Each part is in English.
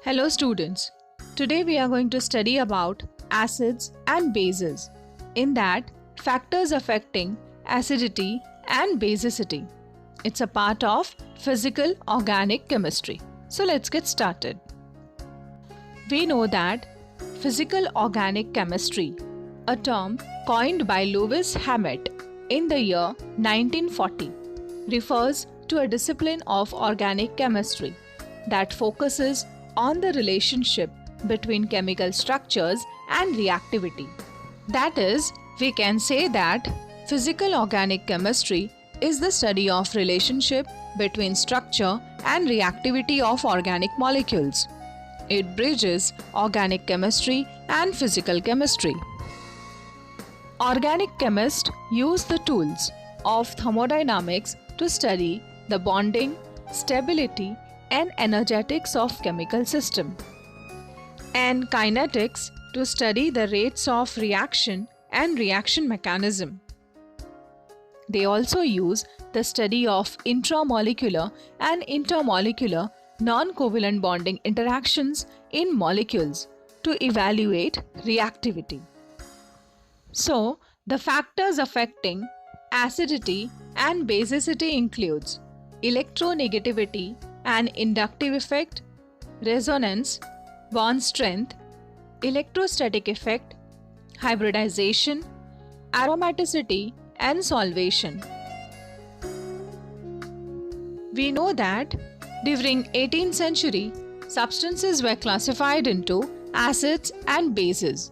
Hello students. Today we are going to study about acids and bases. In that, factors affecting acidity and basicity. It's a part of physical organic chemistry. So let's get started. We know that physical organic chemistry, a term coined by Lewis Hammett in the year 1940, refers to a discipline of organic chemistry that focuses on the relationship between chemical structures and reactivity. That is, we can say that physical organic chemistry is the study of relationship between structure and reactivity of organic molecules. It bridges organic chemistry and physical chemistry. Organic chemists use the tools of thermodynamics to study the bonding, stability, and energetics of chemical system, and kinetics to study the rates of reaction and reaction mechanism. They also use the study of intramolecular and intermolecular non-covalent bonding interactions in molecules to evaluate reactivity. So, the factors affecting acidity and basicity includes electronegativity and inductive effect, resonance, bond strength, electrostatic effect, hybridization, aromaticity, and solvation. We know that during 18th century, substances were classified into acids and bases,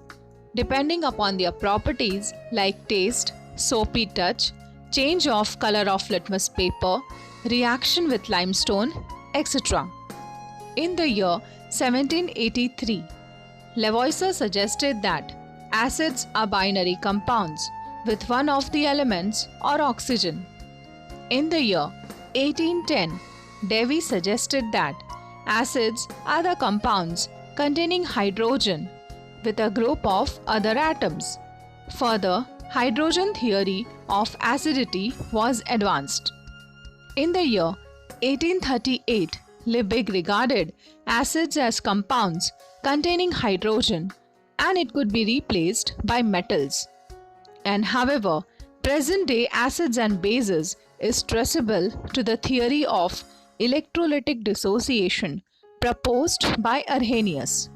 depending upon their properties like taste, soapy touch, change of color of litmus paper, reaction with limestone, etc. In the year 1783, Lavoisier suggested that acids are binary compounds with one of the elements or oxygen. In the year 1810, Davy suggested that acids are the compounds containing hydrogen with a group of other atoms. Further, hydrogen theory of acidity was advanced. In the year 1838, Liebig regarded acids as compounds containing hydrogen and it could be replaced by metals. And however, present-day acids and bases is traceable to the theory of electrolytic dissociation proposed by Arrhenius.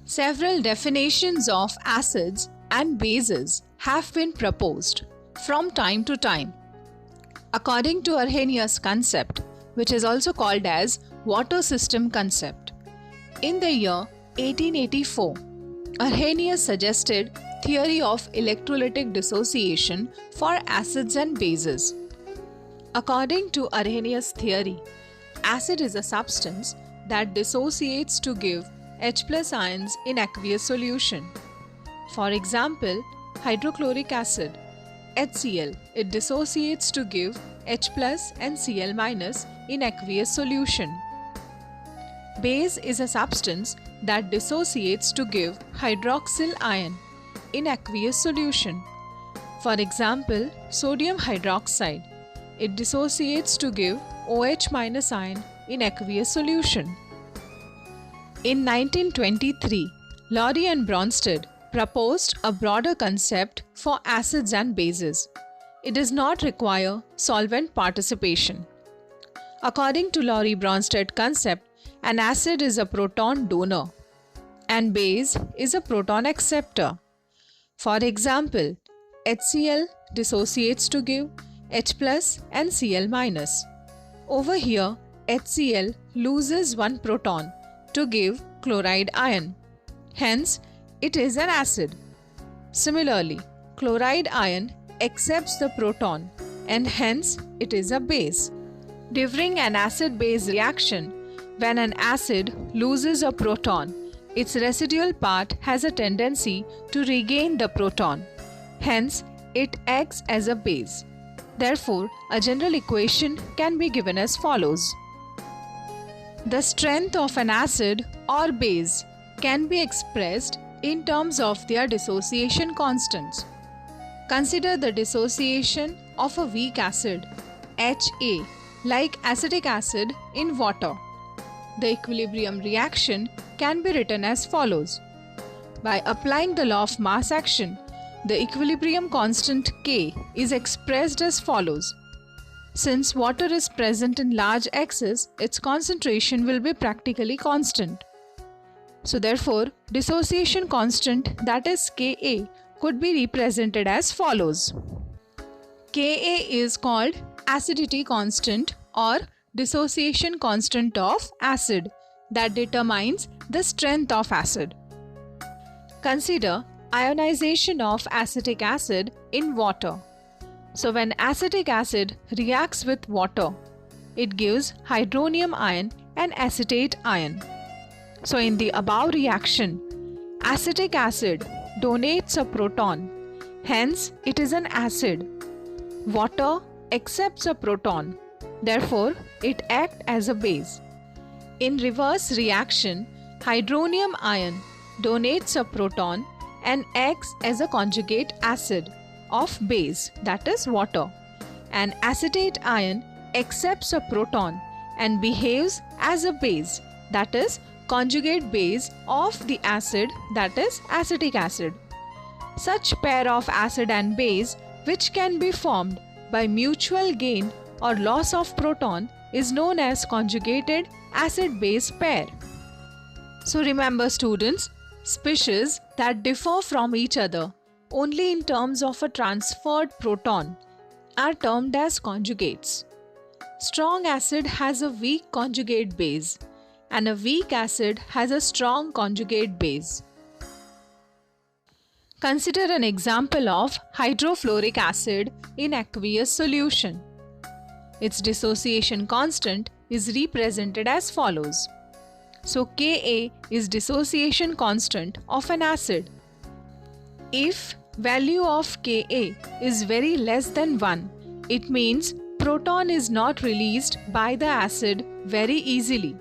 Several definitions of acids and bases have been proposed from time to time. According to Arrhenius concept, which is also called as water system concept, in the year 1884, Arrhenius suggested theory of electrolytic dissociation for acids and bases. According to Arrhenius theory, acid is a substance that dissociates to give H+ ions in aqueous solution. For example, hydrochloric acid, HCl, it dissociates to give H+ and Cl- in aqueous solution. Base is a substance that dissociates to give hydroxyl ion in aqueous solution. For example, sodium hydroxide, it dissociates to give OH- ion in aqueous solution. In 1923, Lowry and Bronsted proposed a broader concept for acids and bases. It does not require solvent participation. According to Lowry-Bronsted concept, an acid is a proton donor and base is a proton acceptor. For example, HCl dissociates to give H+ and Cl-. Over here, HCl loses one proton to give chloride ion. Hence, it is an acid. Similarly, chloride ion accepts the proton and hence it is a base. During an acid-base reaction, when an acid loses a proton, its residual part has a tendency to regain the proton. Hence, it acts as a base. Therefore, a general equation can be given as follows. The strength of an acid or base can be expressed in terms of their dissociation constants. Consider the dissociation of a weak acid, Ha, like acetic acid in water. the equilibrium reaction can be written as follows. By applying the law of mass action, the equilibrium constant K is expressed as follows. Since water is present in large excess, its concentration will be practically constant. So therefore, dissociation constant, that is Ka, could be represented as follows. Ka is called acidity constant or dissociation constant of acid that determines the strength of acid. Consider ionization of acetic acid in water. So when acetic acid reacts with water, it gives hydronium ion and acetate ion. So in the above reaction, acetic acid donates a proton, hence it is an acid. Water accepts a proton, therefore it acts as a base. In reverse reaction, hydronium ion donates a proton and acts as a conjugate acid of base, that is water, and acetate ion accepts a proton and behaves as a base, that is conjugate base of the acid, that is acetic acid. Such pair of acid and base which can be formed by mutual gain or loss of proton is known as conjugated acid-base pair. So remember students, species that differ from each other only in terms of a transferred proton are termed as conjugates. Strong acid has a weak conjugate base and a weak acid has a strong conjugate base. Consider an example of hydrofluoric acid in aqueous solution. Its dissociation constant is represented as follows. So Ka is dissociation constant of an acid. If value of Ka is very less than 1, it means proton is not released by the acid very easily.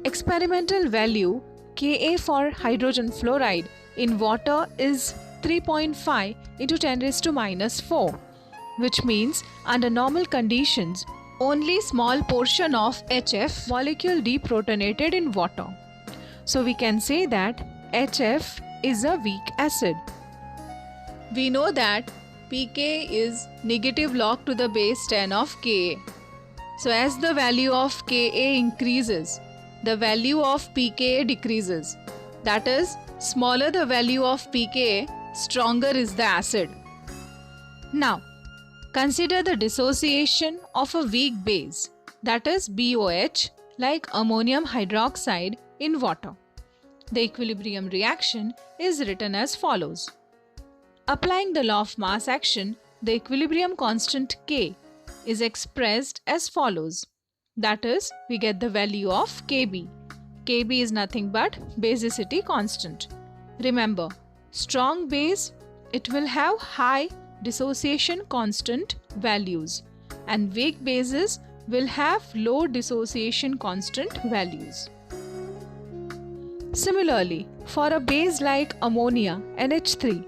Experimental value Ka for hydrogen fluoride in water is 3.5 into 10 raised to minus 4, which means under normal conditions, only small portion of HF molecule deprotonated in water. So we can say that HF is a weak acid. We know that pK is negative log to the base 10 of Ka. So as the value of Ka increases, the value of pKa decreases. That is, smaller the value of pKa, stronger is the acid. Now, consider the dissociation of a weak base, that is BOH, like ammonium hydroxide in water. The equilibrium reaction is written as follows. Applying the law of mass action, the equilibrium constant K is expressed as follows. That is, we get the value of Kb. Kb is nothing but basicity constant. Remember, strong base, it will have high dissociation constant values, and weak bases will have low dissociation constant values. Similarly, for a base like ammonia NH3,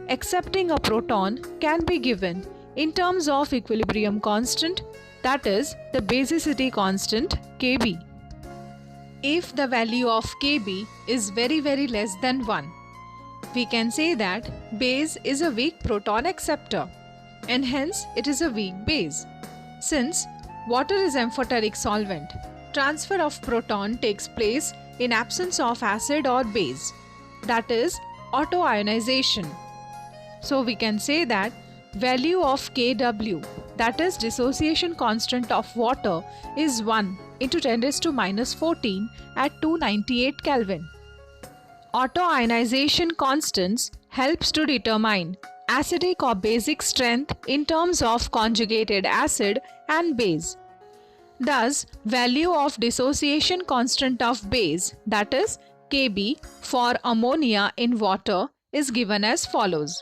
accepting a proton can be given in terms of equilibrium constant, that is the basicity constant Kb. If the value of Kb is very less than 1, we can say that base is a weak proton acceptor and hence it is a weak base. Since water is amphoteric solvent, transfer of proton takes place in absence of acid or base, that is autoionization. So we can say that value of Kw, that is dissociation constant of water, is 1 into 10 raised to minus 14 at 298 Kelvin. Autoionization constants helps to determine acidic or basic strength in terms of conjugated acid and base. Thus, value of dissociation constant of base, that is Kb, for ammonia in water is given as follows.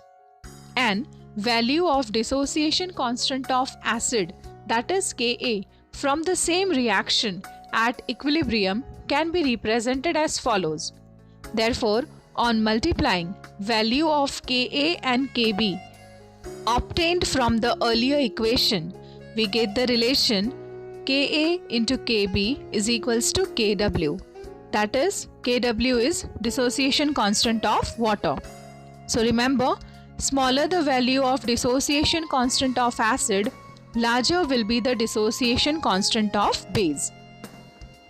And value of dissociation constant of acid, that is Ka, from the same reaction at equilibrium can be represented as follows. Therefore, on multiplying value of Ka and Kb obtained from the earlier equation, we get the relation Ka into Kb is equals to Kw. That is, Kw is dissociation constant of water. So remember, smaller the value of dissociation constant of acid, larger will be the dissociation constant of base.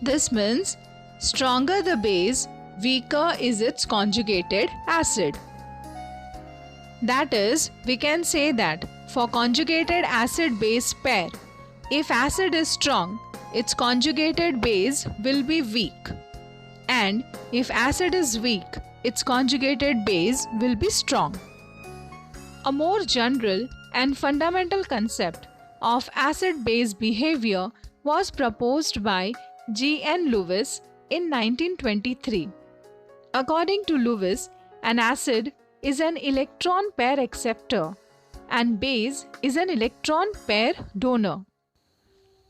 This means stronger the base, weaker is its conjugated acid. That is, we can say that for conjugated acid-base pair, if acid is strong, its conjugated base will be weak. And if acid is weak, its conjugated base will be strong. A more general and fundamental concept of acid-base behavior was proposed by G. N. Lewis in 1923. According to Lewis, an acid is an electron pair acceptor and base is an electron pair donor.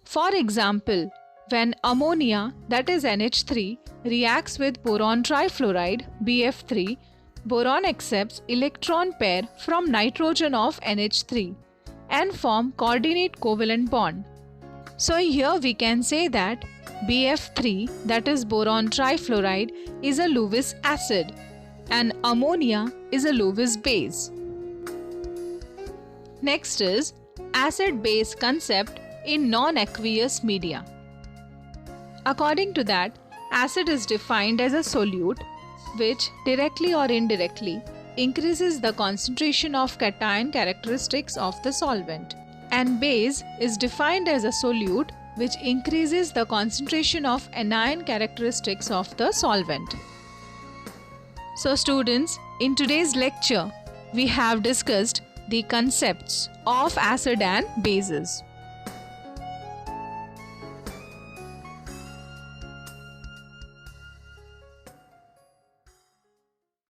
For example, when ammonia, that is NH3, reacts with boron trifluoride BF3, boron accepts electron pair from nitrogen of NH3 and form coordinate covalent bond. So here we can say that BF3, that is boron trifluoride, is a Lewis acid and ammonia is a Lewis base. Next is acid-base concept in non-aqueous media. According to that, acid is defined as a solute which directly or indirectly increases the concentration of cation characteristics of the solvent, and base is defined as a solute which increases the concentration of anion characteristics of the solvent. So students, in today's lecture, we have discussed the concepts of acid and bases.